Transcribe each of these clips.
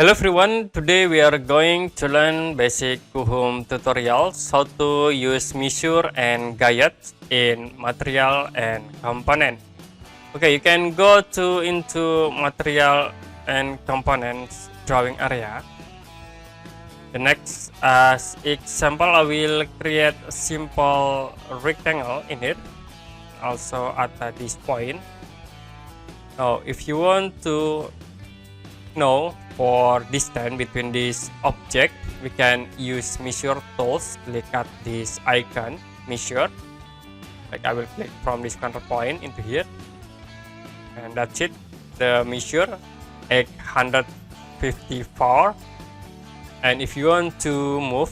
Hello everyone, today we are going to learn basic Coohom tutorials how to use measure and guide in material and component. Okay, you can go into material and components drawing area. The next as example, I will create a simple rectangle in it, also at this point. Now, if you want to know for distance between this object, we can use measure tools. Click at this icon measure, like I will click from this counterpoint into here, and that's it. The measure 854. And if you want to move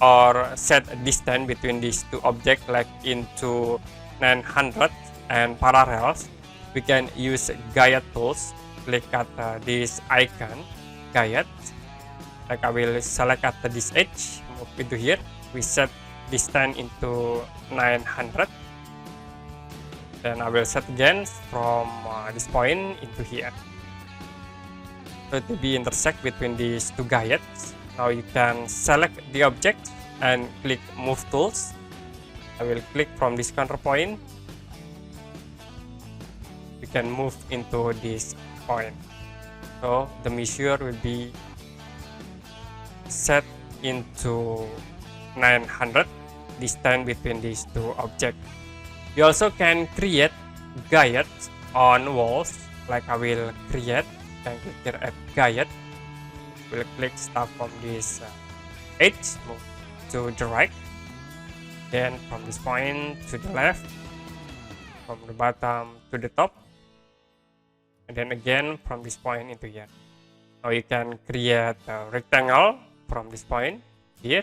or set a distance between these two objects, like into 900 and parallels, we can use guide tools. Click at this icon guide, like I will select at this edge, move into here, we set distance into 900, then I will set again from this point into here, so to be intersect between these two guides. Now you can select the object and click move tools. I will click from this counterpoint, we can move into this point. So the measure will be set into 900 distance between these two objects. You also can create guides on walls, like I will create. Can click here at guide. We'll click start from this edge, move to the right, then from this point to the left, from the bottom to the top, and then again from this point into here. Now you can create a rectangle from this point here,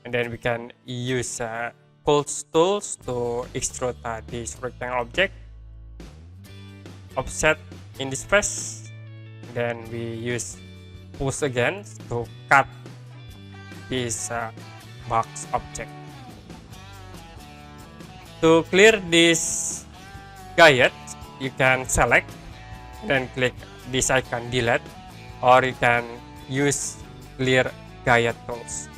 and then we can use pulse tools to extrude this rectangle object, offset in this face, then we use push again to cut this box object. To clear this guide, you can select, then click this icon delete, or you can use clear guide tools.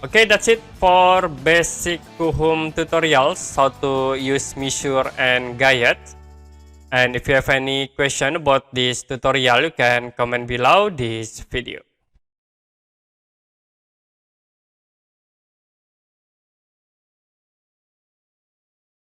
Okay, that's it for basic Coohom tutorials, how to use measure and guide. And if you have any question about this tutorial, you can comment below this video.